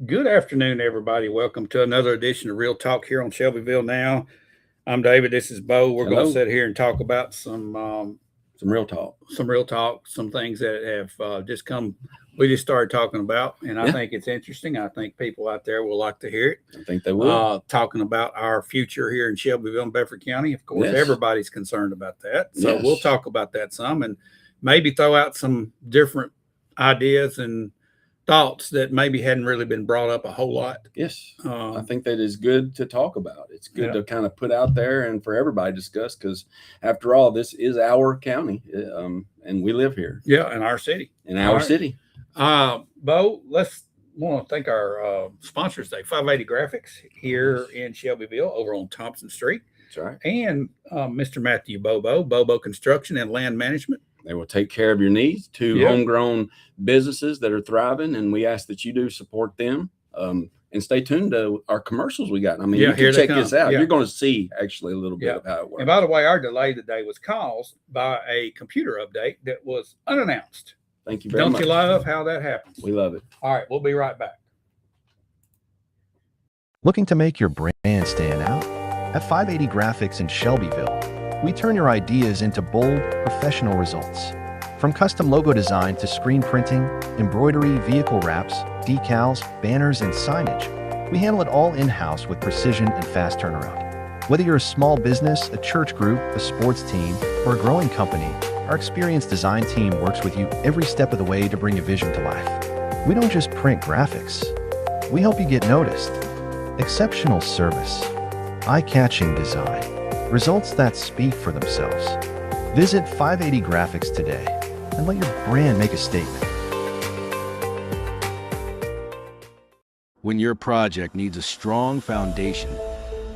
Good afternoon, everybody. Welcome to another edition of Real Talk here on Shelbyville Now. I'm David. This is Bo. We're going to sit here and talk about some real talk, some things that have just come. We just started talking about, and I think it's interesting. I think people out there will like to hear it. I think they will. Talking about our future here in Shelbyville and Bedford County. Of course, everybody's concerned about that. So we'll talk about that some and maybe throw out some different ideas and thoughts that maybe hadn't really been brought up a whole lot. Yes. I think that is good to talk about. It's good to kind of put out there and for everybody to discuss, because after all, this is our county and we live here. Yeah. In our city. City. Bo, want to thank our sponsors today, 580 Graphics here in Shelbyville over on Thompson Street. That's right. And Mr. Matthew Bobo Construction and Land Management. They will take care of your needs. Two homegrown businesses that are thriving, and we ask that you do support them. And stay tuned to our commercials we got. I mean, you can check this out. You're going to see actually a little bit of how it works. And by the way, our delay today was caused by a computer update that was unannounced. Thank you very much. Don't you love how that happens? We love it. All right, we'll be right back. Looking to make your brand stand out? At 580 Graphics in Shelbyville, we turn your ideas into bold, professional results. From custom logo design to screen printing, embroidery, vehicle wraps, decals, banners, and signage, we handle it all in-house with precision and fast turnaround. Whether you're a small business, a church group, a sports team, or a growing company, our experienced design team works with you every step of the way to bring your vision to life. We don't just print graphics. We help you get noticed. Exceptional service, eye-catching design, results that speak for themselves. Visit 580 Graphics today and let your brand make a statement. When your project needs a strong foundation,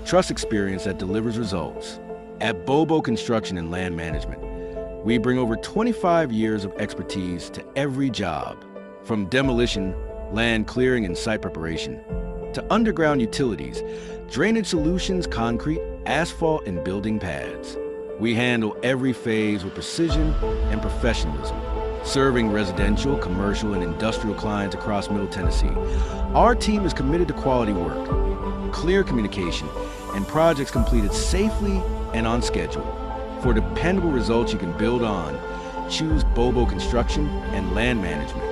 trust experience that delivers results. At Bobo Construction and Land Management, we bring over 25 years of expertise to every job, from demolition, land clearing, and site preparation, to underground utilities, drainage solutions, concrete, asphalt, and building pads. We handle every phase with precision and professionalism, serving residential, commercial, and industrial clients across Middle Tennessee. Our team is committed to quality work, clear communication, and projects completed safely and on schedule. For dependable results you can build on, choose Bobo Construction and Land Management.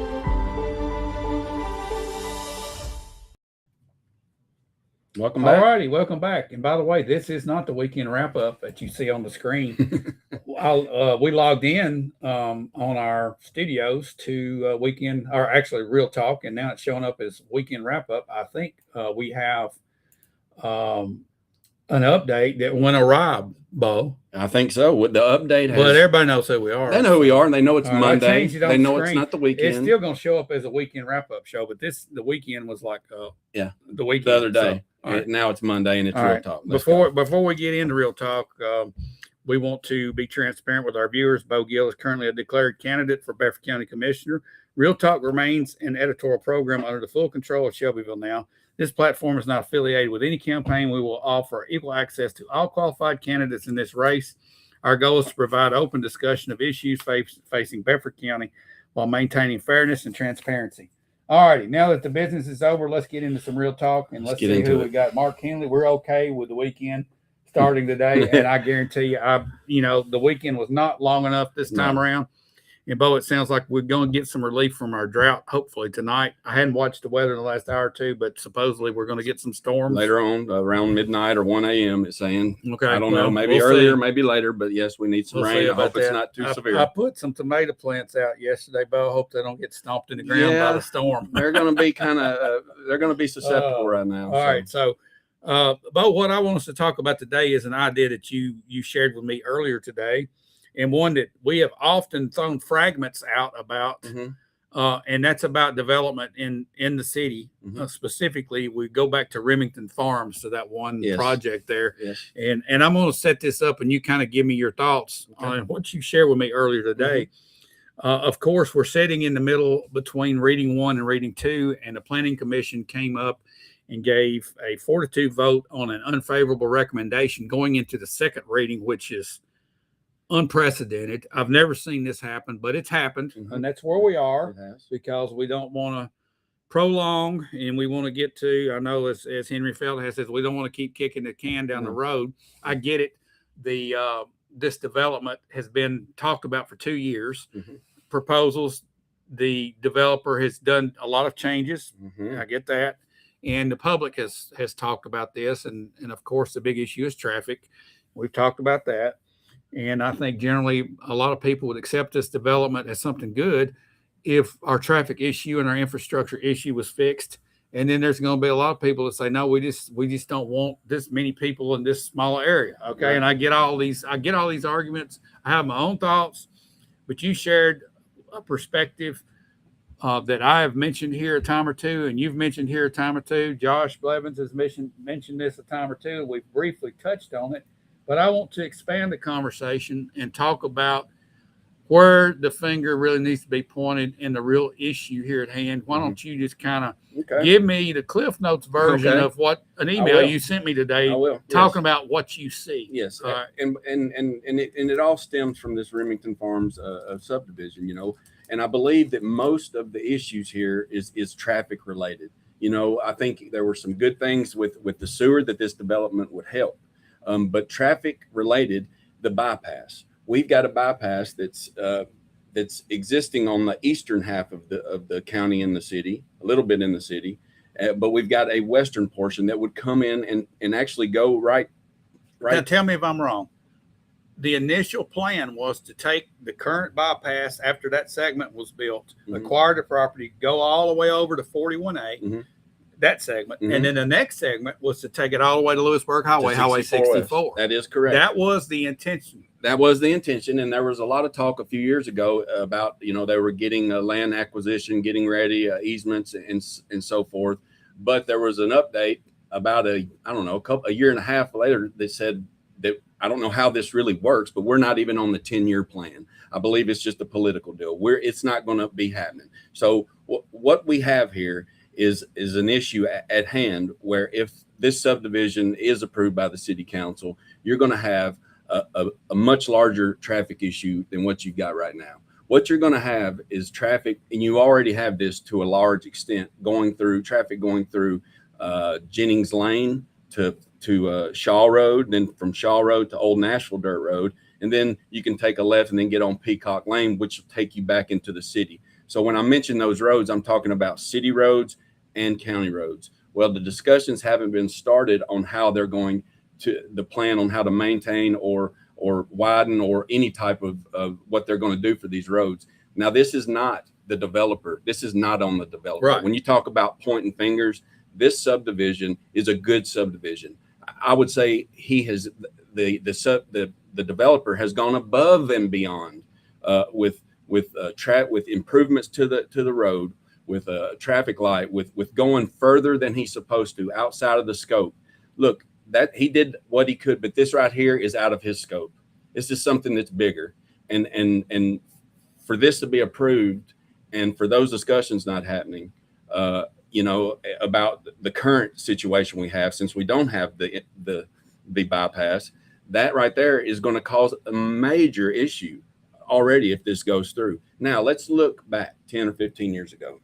Welcome back. All righty, welcome back. And by the way, this is not the weekend wrap-up that you see on the screen. We logged in on our studios to weekend, or actually Real Talk, and now it's showing up as weekend wrap-up. I think we have an update that went awry, Bo. I think so. The update has... But everybody knows who we are. They know who we are, and they know it's Monday. They know it's not the weekend. It's still going to show up as a weekend wrap-up show, but the weekend was like the weekend. The other day. So, now it's Monday, and it's Real Talk. Before we get into Real Talk, we want to be transparent with our viewers. Bo Gill is currently a declared candidate for Bedford County Commissioner. Real Talk remains an editorial program under the full control of Shelbyville Now. This platform is not affiliated with any campaign. We will offer equal access to all qualified candidates in this race. Our goal is to provide open discussion of issues facing Bedford County while maintaining fairness and transparency. All righty, now that the business is over, let's get into some Real Talk, and let's see who we got. Mark Henley, we're okay with the weekend starting today, and I guarantee you, the weekend was not long enough this time around. And Bo, it sounds like we're going to get some relief from our drought, hopefully tonight. I hadn't watched the weather in the last hour or two, but supposedly we're going to get some storms. Later on, around midnight or 1 a.m., it's saying. Okay. I don't know, maybe earlier, maybe later, but yes, we need some rain. I hope it's not too severe. I put some tomato plants out yesterday, Bo. I hope they don't get stomped in the ground by the storm. They're going to be they're going to be susceptible right now. All right, so Bo, what I want us to talk about today is an idea that you shared with me earlier today, and one that we have often thrown fragments out about, and that's about development in the city. Specifically, we go back to Remington Farms, to that one project there. And I'm going to set this up, and you kind of give me your thoughts on what you shared with me earlier today. Of course, we're sitting in the middle between reading 1 and reading 2, and the Planning Commission came up and gave a 4-2 vote on an unfavorable recommendation going into the second reading, which is unprecedented. I've never seen this happen, but it's happened, and that's where we are, because we don't want to prolong and we want to get to, I know as Henry Feld has said, we don't want to keep kicking the can down the road. I get it. This development has been talked about for 2 years. Proposals, the developer has done a lot of changes. I get that. And the public has talked about this. And of course, the big issue is traffic. We've talked about that. And I think generally a lot of people would accept this development as something good if our traffic issue and our infrastructure issue was fixed. And then there's going to be a lot of people that say, no, we just don't want this many people in this small area. Okay. Right. And I get all these arguments. I have my own thoughts, but you shared a perspective that I have mentioned here a time or two, and you've mentioned here a time or two. Josh Blevins has mentioned this a time or two. We've briefly touched on it, but I want to expand the conversation and talk about where the finger really needs to be pointed in the real issue here at hand. Why don't you just kind of give me the Cliff Notes version of what an email you sent me today, talking about what you see. Yes, and it all stems from this Remington Farms subdivision, you know. And I believe that most of the issues here is traffic related. You know, I think there were some good things with the sewer that this development would help, but traffic related, the bypass. We've got a bypass that's existing on the eastern half of the county in the city, a little bit in the city, but we've got a western portion that would come in and actually go right. Now tell me if I'm wrong. The initial plan was to take the current bypass after that segment was built, acquire the property, go all the way over to 41A, that segment. And then the next segment was to take it all the way to Lewisburg Highway, Highway 64. That is correct. That was the intention. That was the intention. And there was a lot of talk a few years ago about, you know, they were getting a land acquisition, getting ready, easements and so forth. But there was an update about a year and a half later. They said that, I don't know how this really works, but we're not even on the 10-year plan. I believe it's just a political deal. It's not going to be happening. So what we have here is an issue at hand where if this subdivision is approved by the city council, you're going to have a much larger traffic issue than what you've got right now. What you're going to have is traffic, and you already have this to a large extent, going through Jennings Lane to Shaw Road, then from Shaw Road to Old Nashville Dirt Road, and then you can take a left and then get on Peacock Lane, which will take you back into the city. So when I mention those roads, I'm talking about city roads and county roads. Well, the discussions haven't been started on how they're going to the plan on how to maintain or widen or any type of what they're going to do for these roads. Now, this is not the developer. This is not on the developer. Right. When you talk about pointing fingers, this subdivision is a good subdivision. I would say the developer has gone above and beyond with improvements to the road, with a traffic light, with going further than he's supposed to, outside of the scope. Look, that he did what he could, but this right here is out of his scope. This is something that's bigger, and for this to be approved, and for those discussions not happening, you know, about the current situation we have, since we don't have the bypass, that right there is going to cause a major issue already if this goes through. Now let's look back 10 or 15 years ago.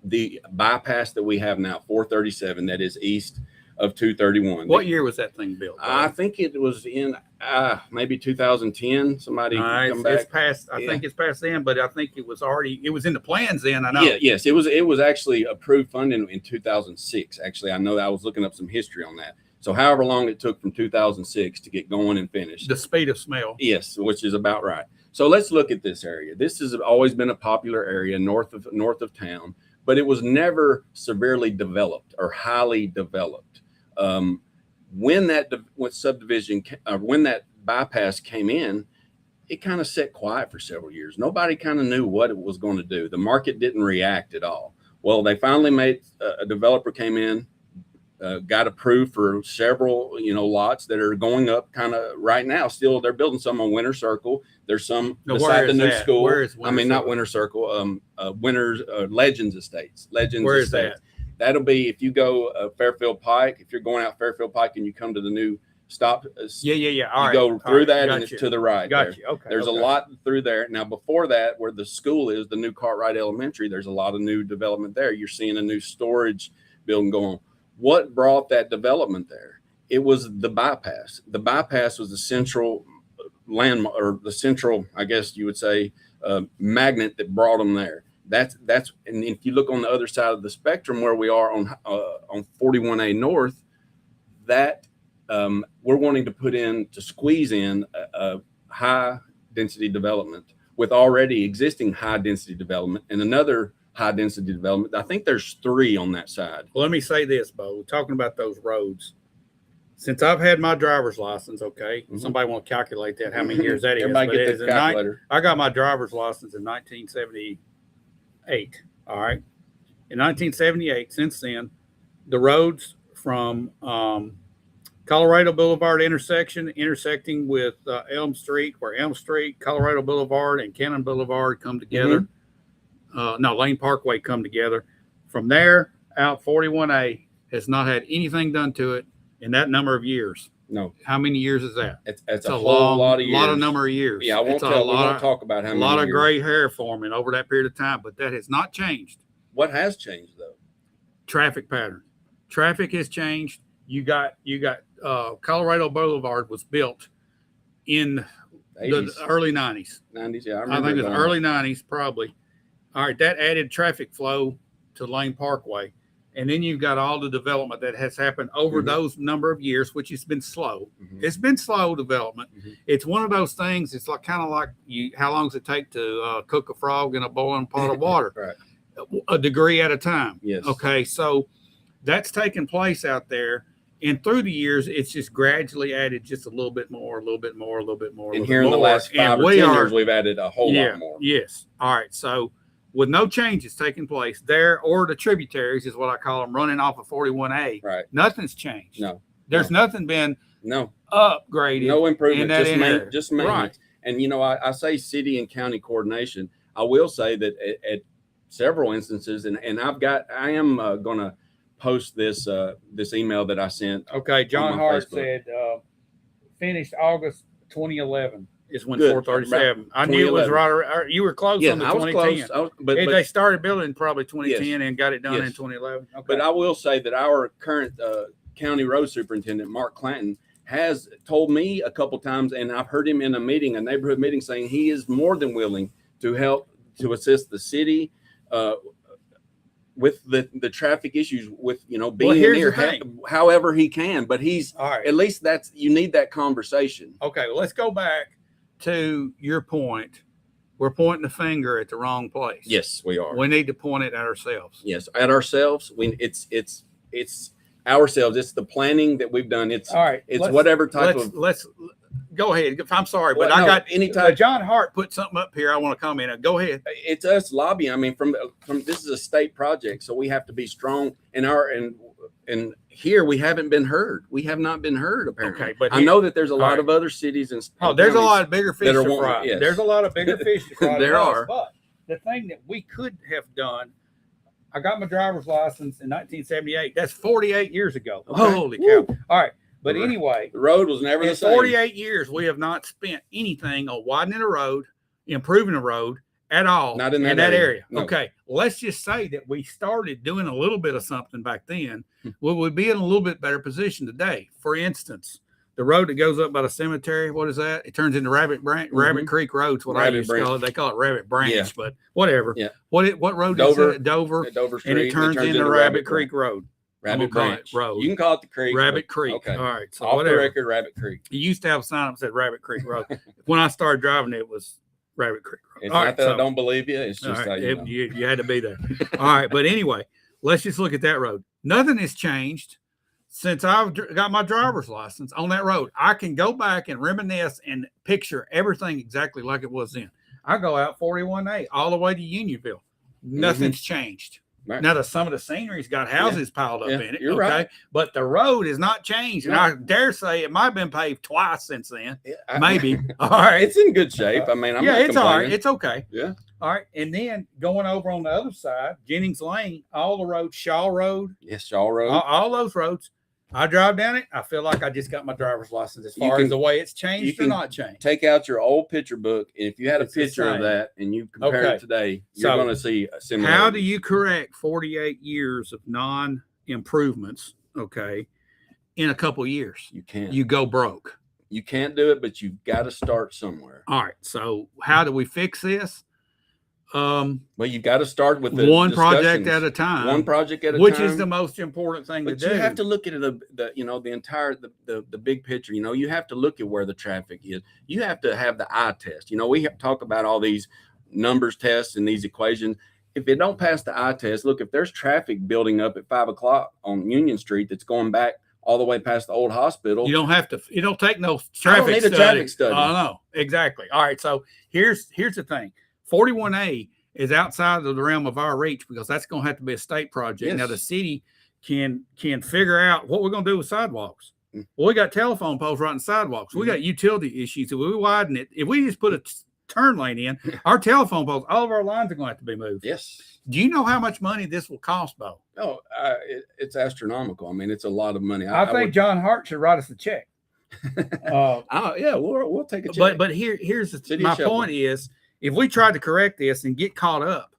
The bypass that we have now, 437, that is east of 231. What year was that thing built? I think it was in maybe 2010. Somebody come back. It's past. I think it's past then, but I think it was in the plans then. I know. Yeah, yes, it was actually approved funding in 2006. Actually, I know that I was looking up some history on that. So however long it took from 2006 to get going and finished. The speed of smell. Yes, which is about right. So let's look at this area. This has always been a popular area north of town, but it was never severely developed or highly developed. When that bypass came in, it kind of sat quiet for several years. Nobody kind of knew what it was going to do. The market didn't react at all. Well, they finally made a developer came in, got approved for several, lots that are going up kind of right now. Still, they're building some on Winter Circle. There's some beside the new school. Where is Winter Circle? Not Winter Circle. Legends Estates. Where is that? That'll be if you go Fairfield Pike. If you're going out Fairfield Pike and you come to the new stop. Yeah. All you right. go through that, and Gotcha. it's to the right. Gotcha. Okay. There's a lot through there. Now, before that, where the school is, the new Cartwright Elementary, there's a lot of new development there. You're seeing a new storage building go on. What brought that development there? It was the bypass. The bypass was the central landmark, or the central, I guess you would say, magnet that brought them there. That's and if you look on the other side of the spectrum where we are on 41A North, that we're wanting to squeeze in a high density development with already existing high density development and another high density development. I think there's 3 on that side. Well, let me say this, Bo, talking about those roads. Since I've had my driver's license, okay, somebody want to calculate that, how many years that is. Everybody get the calculator. I got my driver's license in 1978, all right? In 1978, since then, the roads from Colorado Boulevard intersecting with Elm Street, where Elm Street, Colorado Boulevard, and Cannon Boulevard come together. Lane Parkway come together. From there out, 41A has not had anything done to it in that number of years. No. How many years is that? It's a whole lot of years. A lot of number of years. Yeah, we won't talk about how many. A lot of gray hair forming over that period of time, but that has not changed. What has changed though? Traffic pattern. Traffic has changed. You got Colorado Boulevard was built in the early 90s. 90s, yeah. I think it's early 90s, probably. All right, that added traffic flow to Lane Parkway. And then you've got all the development that has happened over those number of years, which has been slow. It's been slow development. It's one of those things. It's like kind of like how long does it take to cook a frog in a boiling pot of water? Right. A degree at a time. Yes. Okay, so that's taken place out there. And through the years, it's just gradually added just a little bit more, a little bit more, a little bit more. And here in the last 5 or 10 years, we've added a whole lot more. Yes. All right. So with no changes taking place there, or the tributaries is what I call them, running off of 41A. Right. Nothing's changed. No. There's nothing been upgraded. No improvement. In just maintenance. Right. And I say city and county coordination. I will say that at several instances, and I am going to post this email that I sent. Okay. John Hart said finished August 2011. Is when 437. I knew it was right. You were close on the 2010. But they started building probably 2010 and got it done in 2011. Okay. But I will say that our current county road superintendent, Mark Clanton, has told me a couple times, and I've heard him in a neighborhood meeting, saying he is more than willing to help to assist the city with the traffic issues, with being near however he can. But he's at least you need that conversation. Okay, well, let's go back to your point. We're pointing the finger at the wrong place. Yes, we are. We need to point it at ourselves. Yes, at ourselves. It's ourselves. It's the planning that we've done. It's whatever type of. Let's go ahead. I'm sorry, but I got any type. John Hart put something up here. I want to comment on. Go ahead. It's us lobbying. I mean, from this is a state project, so we have to be strong in and here we haven't been heard. We have not been heard, apparently. Okay, but I know that there's a lot of other cities and there's a lot of bigger fish to fry. Yes. There's a lot of bigger fish to fry. There are. But the thing that we could have done, I got my driver's license in 1978. That's 48 years ago. Okay. Holy cow. All right. But anyway, the road was never the same. 48 years, we have not spent anything on widening a road, improving a road at all. Not in that area. No. Okay. Let's just say that we started doing a little bit of something back then. We would be in a little bit better position today. For instance, the road that goes up by the cemetery, what is that? It turns into Rabbit Creek Road's what I used to call it. They call it Rabbit Branch, but whatever. Yeah. What road is it? Dover. Dover Street. And it turns into Rabbit Creek Road. Rabbit Branch Road. You can call it the creek. Rabbit Creek. Okay. All right. So off the record, Rabbit Creek. It used to have a sign that said Rabbit Creek Road. When I started driving, it was Rabbit Creek Road. It's not that I don't believe you. It's just you had to be there. All right. But anyway, let's just look at that road. Nothing has changed since I've got my driver's license on that road. I can go back and reminisce and picture everything exactly like it was then. I go out 41A all the way to Unionville. Nothing's changed. Right. Now, some of the scenery's got houses piled up in it. You're right. But the road is not changed. And I dare say it might have been paved twice since then. Maybe. All right. It's in good shape. I mean, I'm not it's all right. It's okay. Yeah. All right. And then going over on the other side, Jennings Lane, all the roads, Shaw Road. Yes, Shaw Road. All those roads I drive down it. I feel like I just got my driver's license as far as the way it's changed or not changed. Take out your old picture book. And if you had a picture of that and you compare it today, you're going to see a similar. How do you correct 48 years of non-improvements, okay, in a couple of years? You can't. You go broke. You can't do it, but you've got to start somewhere. All right. So how do we fix this? Well, you've got to start with one project at a time. One project at a time, which is the most important thing to do. You have to look at the entire the big picture. You have to look at where the traffic is. You have to have the eye test. We talk about all these numbers tests and these equations. If it don't pass the eye test, look, if there's traffic building up at 5 o'clock on Union Street that's going back all the way past the old hospital, you don't have to. You don't take no traffic study. Traffic study. I know exactly. All right. So here's the thing. 41A is outside of the realm of our reach because that's going to have to be a state project. Yes. Now the city can figure out what we're going to do with sidewalks. Well, we got telephone poles right in sidewalks. We got utility issues. If we widen it, if we just put a turn lane in, our telephone poles, all of our lines are going to have to be moved. Yes. Do you know how much money this will cost, Bo? No, it's astronomical. I mean, it's a lot of money. I think John Hart should write us a check. Yeah, we'll take a check. But here's my point is, if we try to correct this and get caught up,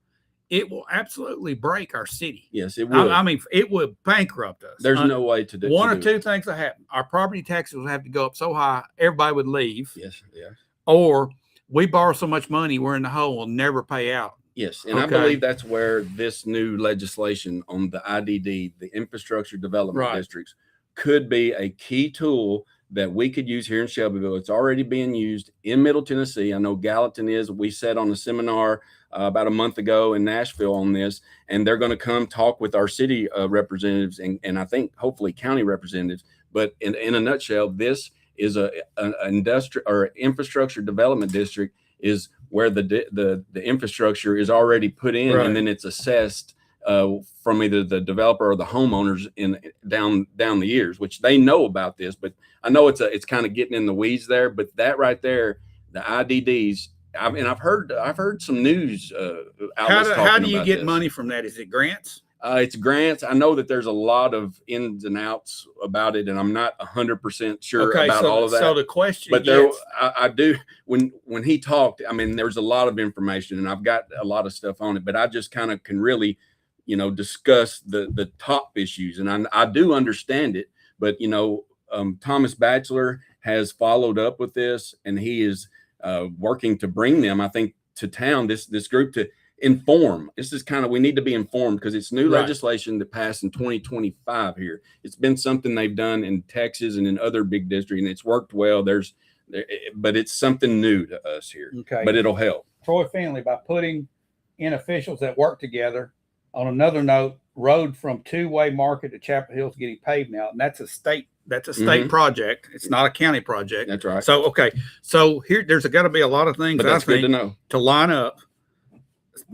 it will absolutely break our city. Yes, it will. I mean, it would bankrupt us. There's no way to do one or two things that happen. Our property taxes will have to go up so high, everybody would leave. Yes, yeah. Or we borrow so much money, we're in the hole, we'll never pay out. Yes, and I believe that's where this new legislation on the IDD, the Infrastructure Development Districts, could be a key tool that we could use here in Shelbyville. It's already being used in Middle Tennessee. I know Gallatin is. We sat on a seminar about a month ago in Nashville on this, and they're going to come talk with our city representatives and I think hopefully county representatives. But in a nutshell, this is an industrial or infrastructure development district is where the infrastructure is already put in, and then it's assessed from either the developer or the homeowners down the years, which they know about this. But I know it's kind of getting in the weeds there. But that right there, the IDDs, I've heard some news outlets talking how do you about get this. Money from that? Is it grants? It's grants. I know that there's a lot of ins and outs about it, and I'm not 100% sure about all of that. So the question, but I do. When he talked, I mean, there's a lot of information, and I've got a lot of stuff on it. But I just kind of can really, discuss the top issues, and I do understand it. But Thomas Batchelor has followed up with this, and he is working to bring them, I think, to town. This group to inform. This is kind of, we need to be informed because it's new legislation that passed in 2025 here. It's been something they've done in Texas and in other big districts, and it's worked well. But it's something new to us here. Okay. But it'll help. Troy Finley, by putting in officials that work together. On another note, road from Two-Way Market to Chapel Hill is getting paved now, and that's a state project. It's not a county project. That's right. So so here there's got to be a lot of things. But that's good to know, to line up.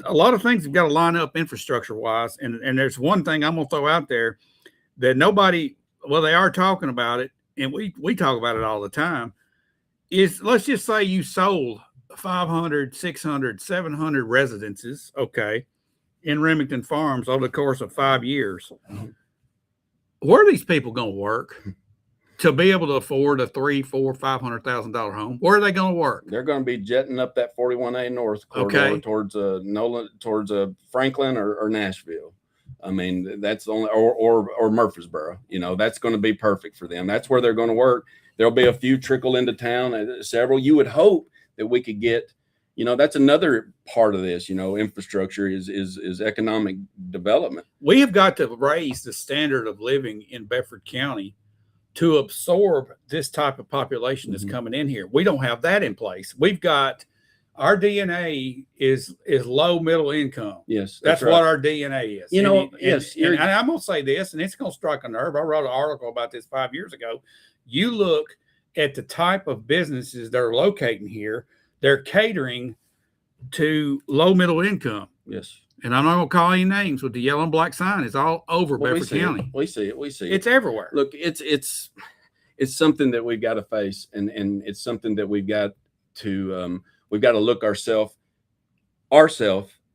A lot of things have got to line up infrastructure wise. And there's one thing I'm going to throw out there that they are talking about it. And we talk about it all the time is, let's just say you sold 500, 600, 700 residences. Okay. In Remington Farms over the course of 5 years. Where are these people going to work to be able to afford a $300,000, $400,000, $500,000 home? Where are they going to work? They're going to be jetting up that 41A North corridor towards Nolan, towards Franklin or Nashville. I mean, that's only or Murfreesboro. That's going to be perfect for them. That's where they're going to work. There'll be a few trickle into town, several. You would hope that we could get. That's another part of this. Infrastructure is economic development. We have got to raise the standard of living in Bedford County to absorb this type of population that's coming in here. We don't have that in place. We've got our DNA is low middle income. Yes, that's what our DNA is. Yes. And I'm going to say this, and it's going to strike a nerve. I wrote an article about this 5 years ago. You look at the type of businesses that are locating here. They're catering to low middle income. Yes. And I'm not going to call any names, with the yellow and black sign is all over Bedford County. We see it. It's everywhere. Look, it's something that we've got to face, and it's something that we've got to look ourselves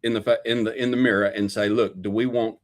in the mirror and say, look, do we want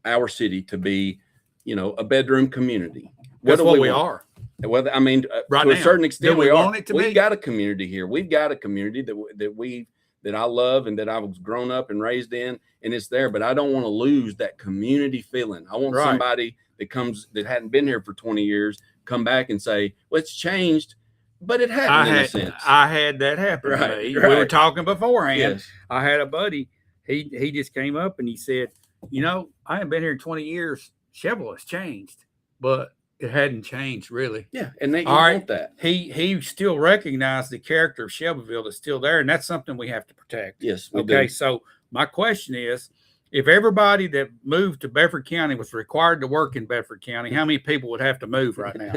our city to be a bedroom community. That's what we want? are. Well, I mean, right to now, a certain extent, we are. We've be? got a community here. We've got a community that I love and that I was grown up and raised in, and it's there. But I don't want to lose that community feeling. I want somebody that hadn't been here for 20 years come back and say, "Well, it's changed," but it hadn't in a sense. I had that happen to me. We were talking beforehand. Yes. I had a buddy. He just came up and he said, I haven't been here in 20 years. Chevrolet has changed, but it hadn't changed really. Yeah, and they want that. He still recognized the character of Shelbyville is still there, and that's something we have to protect. Yes. Okay. So my question is, if everybody that moved to Bedford County was required to work in Bedford County, how many people would have to move right now?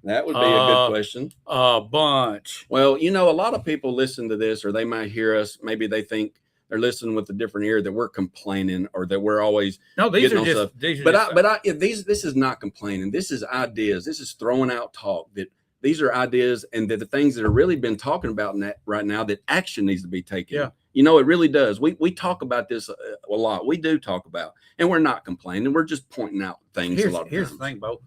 That would be a good question. A bunch. Well, a lot of people listen to this, or they might hear us. Maybe they think they're listening with a different ear, that we're complaining or that we're always these are just this is not complaining. This is ideas. This is throwing out talk. That these are ideas, and that the things that are really been talking about right now, that action needs to be taken. Yeah. It really does. We talk about this a lot. We do talk about, and we're not complaining. We're just pointing out things a lot of times. Here's the thing, Bo.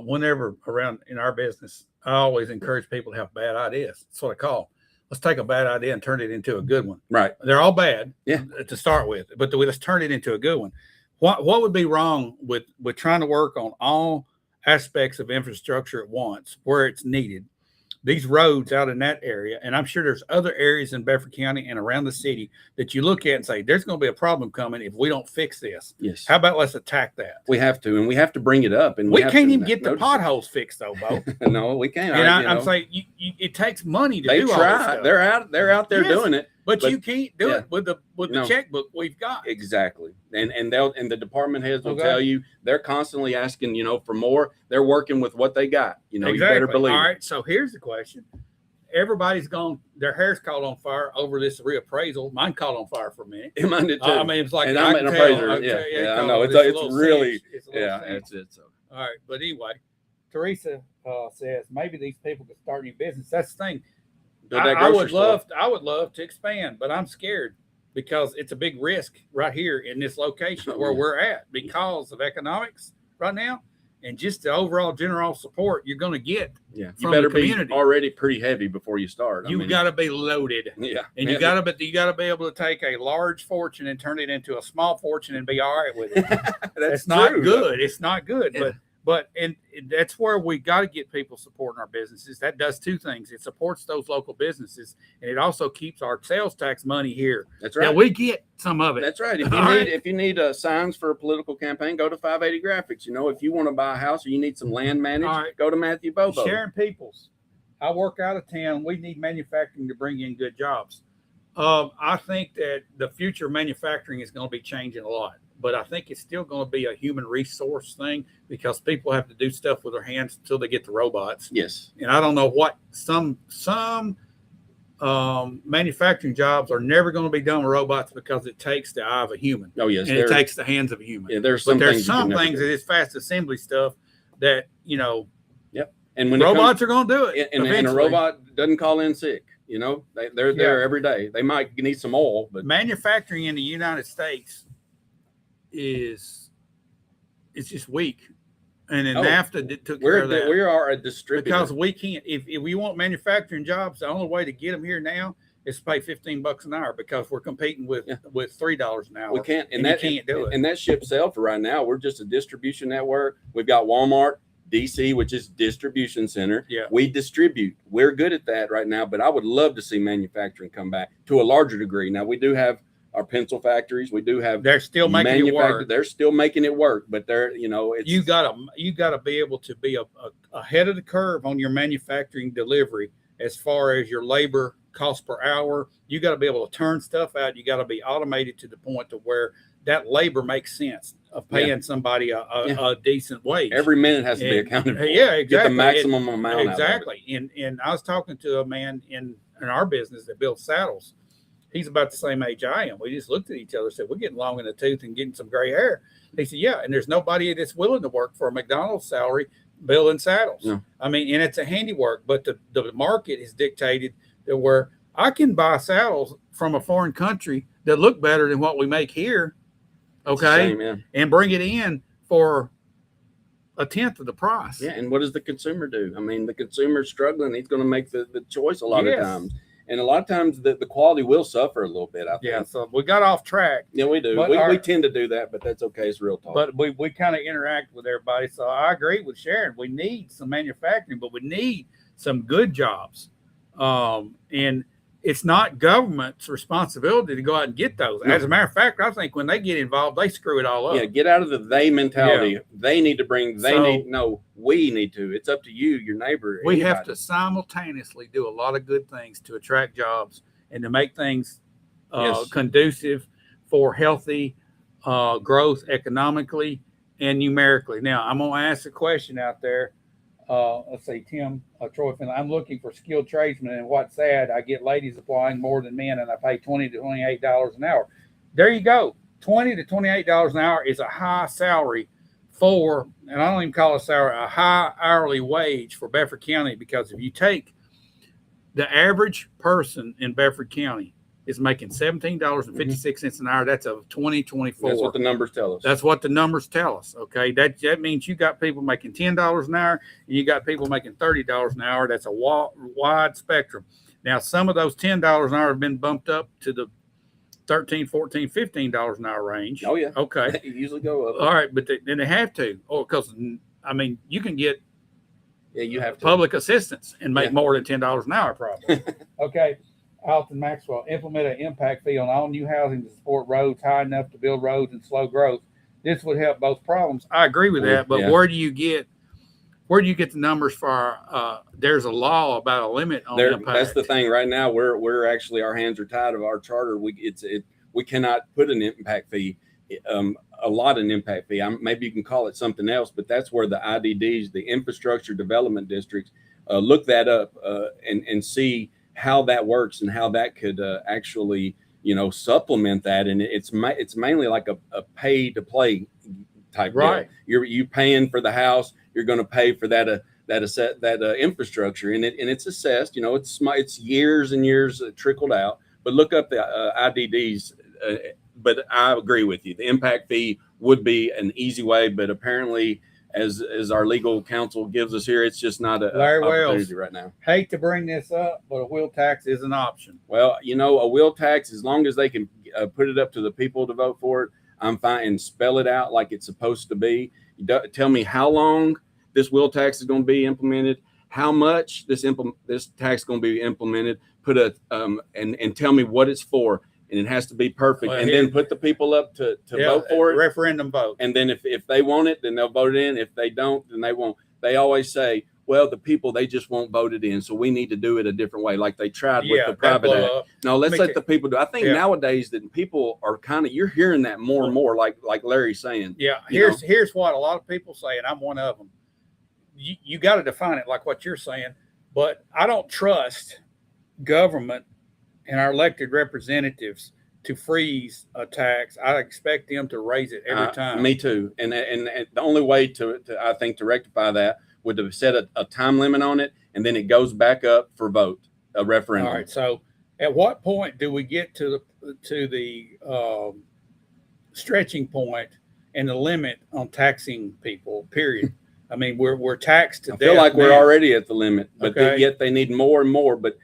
Whenever around in our business, I always encourage people to have bad ideas. That's what I call. Let's take a bad idea and turn it into a good one. Right. They're all bad, yeah, to start with, but let's turn it into a good one. What would be wrong with trying to work on all aspects of infrastructure at once where it's needed? These roads out in that area, and I'm sure there's other areas in Bedford County and around the city that you look at and say, there's going to be a problem coming if we don't fix this. Yes. How about let's attack that? We have to, and we have to bring it up. And we can't even get the potholes fixed, though, Bo. No, we can't. And I'm saying it takes money to do all this stuff. They're out there doing it. But you can't do it with the checkbook we've got. Exactly. And the department heads will tell you they're constantly asking, for more. They're working with what they got. Exactly. You better believe. All right. So here's the question. Everybody's gone, their hair's caught on fire over this reappraisal. Mine caught on fire for a minute. Mine did too. It's like, and I'm an appraiser. I know. It's really, it's so. All right. But anyway, Teresa says maybe these people could start new business. That's the thing. I would love to expand, but I'm scared because it's a big risk right here in this location where we're at because of economics right now and just the overall general support you're going to get. Yeah, you better be already pretty heavy before you start. You got to be loaded. Yeah, and you got to be able to take a large fortune and turn it into a small fortune and be all right with it. That's not good. It's not good, But that's where we got to get people supporting our businesses. That does two things. It supports those local businesses, and it also keeps our sales tax money here. That's right. Now we get some of it. That's right. If you need signs for a political campaign, go to 580 Graphics. If you want to buy a house or you need some land managed, go to Matthew Bobo. Sharon Peoples. I work out of town. We need manufacturing to bring in good jobs. I think that the future of manufacturing is going to be changing a lot. But I think it's still going to be a human resource thing because people have to do stuff with their hands until they get the robots. Yes. And I don't know what some manufacturing jobs are never going to be done with robots because it takes the eye of a human. Oh, yes. And it takes the hands of a human. Yeah, there's some things that this fast assembly stuff that, Yep. And when robots are going to do it. And a robot doesn't call in sick. They're there every day. They might need some oil, but manufacturing in the United States it's just weak, and then NAFTA took care of that. We are a distributor because we can't. If we want manufacturing jobs, the only way to get them here now is to pay $15 an hour because we're competing with $3 an hour. We can't, and that can't do it. And that ship sailed for right now. We're just a distribution network. We've got Walmart, DC, which is distribution center. Yeah, we distribute. We're good at that right now, but I would love to see manufacturing come back to a larger degree. Now we do have our pencil factories. We do have. They're still making it work. They're still making it work, but they're it's, you gotta be able to be ahead of the curve on your manufacturing delivery as far as your labor cost per hour. You got to be able to turn stuff out. You got to be automated to the point to where that labor makes sense of paying somebody a decent wage. Every minute has to be accounted for. Yeah, exactly. Get the maximum amount. Exactly. And I was talking to a man in our business that builds saddles. He's about the same age I am. We just looked at each other and said, we're getting long in the tooth and getting some gray hair. He said, yeah, and there's nobody that's willing to work for a McDonald's salary building saddles. No. I mean, and it's a handiwork, but the market is dictated that where I can buy saddles from a foreign country that look better than what we make here, okay, Same, and bring it in for a tenth of the price. Yeah, and what does the consumer do? I mean, the consumer's struggling. He's going to make the choice a lot of times. And a lot of times the quality will suffer a little bit, I think. Yeah, so we got off track. Yeah, we do. We tend to do that, but that's okay. It's real talk. But we kind of interact with everybody. So I agree with Sharon. We need some manufacturing, but we need some good jobs. And it's not government's responsibility to go out and get those. No. As a matter of fact, I think when they get involved, they screw it all up. Yeah, get out of the they mentality. Yeah. They need to bring, we need to. It's up to you, your neighbor. We have to simultaneously do a lot of good things to attract jobs and to make things conducive for healthy growth economically and numerically. Now, I'm going to ask a question out there. Let's say Tim Troy Finley. I'm looking for skilled tradesmen, and what's sad, I get ladies applying more than men, and I pay $20 to $28 an hour. There you go. $20 to $28 an hour is a high salary for, and I don't even call it a salary, a high hourly wage for Bedford County, because if you take the average person in Bedford County is making $17.56 an hour. That's a 2024. That's what the numbers tell us. That's what the numbers tell us. Okay. That means you got people making $10 an hour and you got people making $30 an hour. That's a wide spectrum. Now, some of those $10 an hour have been bumped up to the $13, $14, $15 an hour range. Oh, yeah. Okay. They usually go up. All right. But then they have to, because I mean, you can get you have public assistance and make more than $10 an hour probably. Okay. Alton Maxwell, implement an impact fee on all new housing to support roads high enough to build roads and slow growth. This would help both problems. I agree with that, but where do you get the numbers for? There's a law about a limit on impact. That's the thing. Right now, we're actually, our hands are tied of our charter. We cannot put an impact fee, an impact fee. Maybe you can call it something else, but that's where the IDDs, the infrastructure development districts, look that up and see how that works and how that could actually, supplement that. And it's mainly like a pay to play type deal. You paying for the house, you're going to pay for that infrastructure, and it's assessed. It's years and years trickled out. But look up the IDDs. But I agree with you. The impact fee would be an easy way, but apparently, as our legal counsel gives us here, it's just not a opportunity right now. Hate to bring this up, but a wheel tax is an option. Well, a wheel tax, as long as they can put it up to the people to vote for it, I'm fine, and spell it out like it's supposed to be. Tell me how long this wheel tax is going to be implemented, how much this tax is going to be implemented. And tell me what it's for. And it has to be perfect. Well, and then put the people up to vote for it. Referendum vote. And then if they want it, then they'll vote it in. If they don't, then they won't. They always say, well, the people, they just won't vote it in. So we need to do it a different way, like they tried with the private act. No, let's let the people do. I think nowadays that people are you're hearing that more and more, like Larry's saying. Yeah. Here's what a lot of people say, and I'm one of them. You got to define it like what you're saying. But I don't trust government and our elected representatives to freeze a tax. I expect them to raise it every time. Me too. And the only way to I think to rectify that would to set a time limit on it, and then it goes back up for vote, a referendum. All right. So at what point do we get to the stretching point and the limit on taxing people, period? I mean, we're taxed to death. I feel like we're already at the limit, but yet they need more and more. But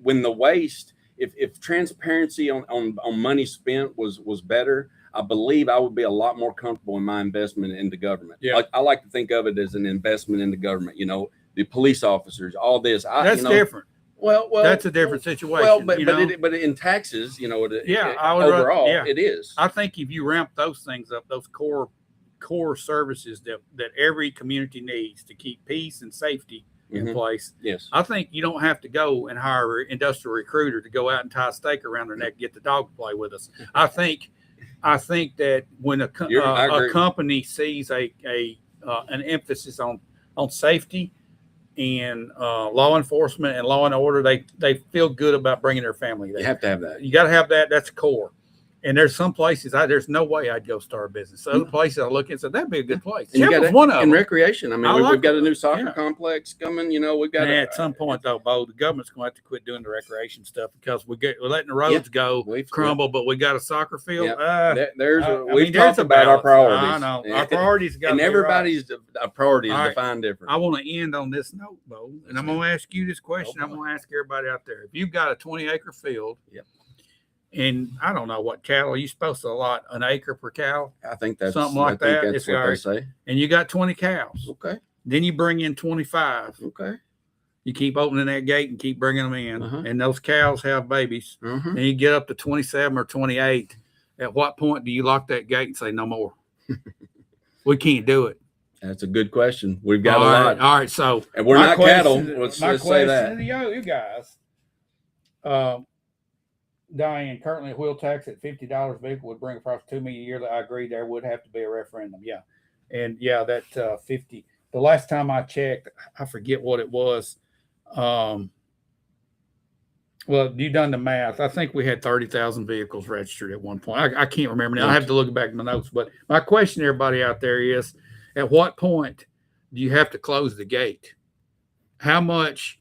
when the waste, if transparency on money spent was better, I believe I would be a lot more comfortable in my investment in the government. Yeah. I like to think of it as an investment in the government. The police officers, all this. That's different. Well, that's a different situation. Well, but in taxes, overall, it is. I think if you ramp those things up, those core services that every community needs to keep peace and safety in place. Yes. I think you don't have to go and hire an industrial recruiter to go out and tie a stake around their neck and get the dog to play with us. I think that when a company sees an emphasis on safety and law enforcement and law and order, they feel good about bringing their family there. You have to have that. You got to have that. That's core. And there's some places there's no way I'd go start a business. Other places I look at and say that'd be a good place. And Sheffield's one of them. And recreation. I mean, we've got a new soccer Yeah. complex coming. You know, we've got at some point though, Bo, the government's going to have to quit doing the recreation stuff because we're letting the roads go crumble, but we got a soccer field. We've talked about our priorities. I know our priorities got and everybody's priority is All right. defined different. I want to end on this note, Bo, and I'm going to ask you this question. I'm going to ask everybody out there: if you've got a 20-acre field, and I don't know what cattle, are you supposed to allot an acre per cow? I think that's something like that. That's what they say. And you got 20 cows. Okay. Then you bring in 25. Okay. You keep opening that gate and keep bringing them in, and those cows have babies. And you get up to 27 or 28. At what point do you lock that gate and say no more? We can't do it. That's a good question. We've got a lot. All right. So and we're not cattle. Let's say that. To you guys, Diane, currently a wheel tax at $50 a vehicle would bring across $2 million yearly. I agree. There would have to be a referendum. Yeah, and that 50. The last time I checked, I forget what it was. Well, you done the math. I think we had 30,000 vehicles registered at one point. I can't remember now. I have to look back at my notes. But my question, to everybody out there, is: at what point do you have to close the gate? How much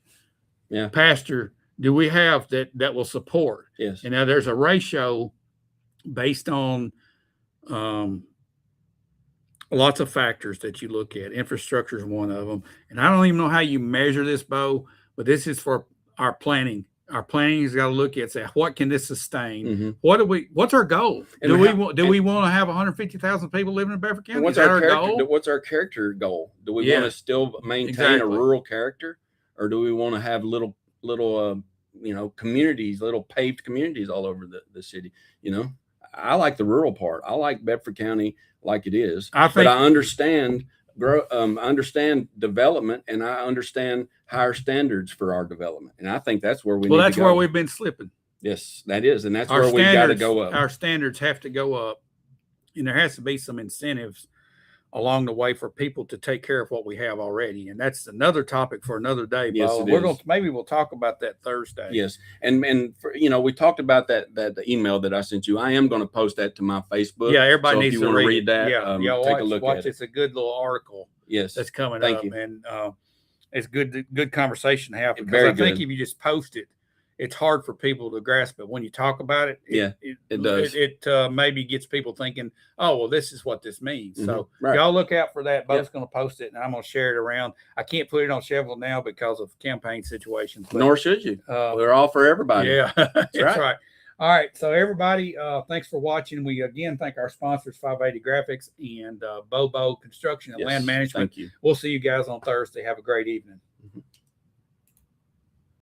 pasture do we have that will support? Yes. And now there's a ratio based on lots of factors that you look at. Infrastructure is one of them. And I don't even know how you measure this, Bo, but this is for our planning. Our planning has got to look at, say, what can this sustain? What's our goal? Do we want to have 150,000 people living in Bedford County? What's our goal? What's our character goal? Do we want to still maintain a rural character, or do we want to have little communities, little paved communities all over the city? You know, I like the rural part. I like Bedford County like it is. But I understand development, and I understand higher standards for our development. And I think that's where we need to go. Well, that's where we've been slipping. Yes, that is. And that's where we've got to go up. Our standards have to go up. And there has to be some incentives along the way for people to take care of what we have already. And that's another topic for another day. Yes, maybe we'll talk about that Thursday. Yes. And we talked about the email that I sent you. I am going to post that to my Facebook. Yeah, everybody needs to read that. Take a look at it. It's a good little article. Yes. That's coming Thank up. you. And it's good conversation to have, because Very I think good. if you just post it, it's hard for people to grasp it. When you talk about it, it does. It maybe gets people thinking, oh, well, this is what this means. So Right. y'all look out for that. Bo's going to post it, and I'm going to share it around. I can't put it on Sheffield now because of campaign situations. But, nor should you. We're all for everybody. Yeah, that's right. All right. So everybody, thanks for watching. We again thank our sponsors, 580 Graphics and Bobo Construction and Land Management. Thank you. We'll see you guys on Thursday. Have a great evening.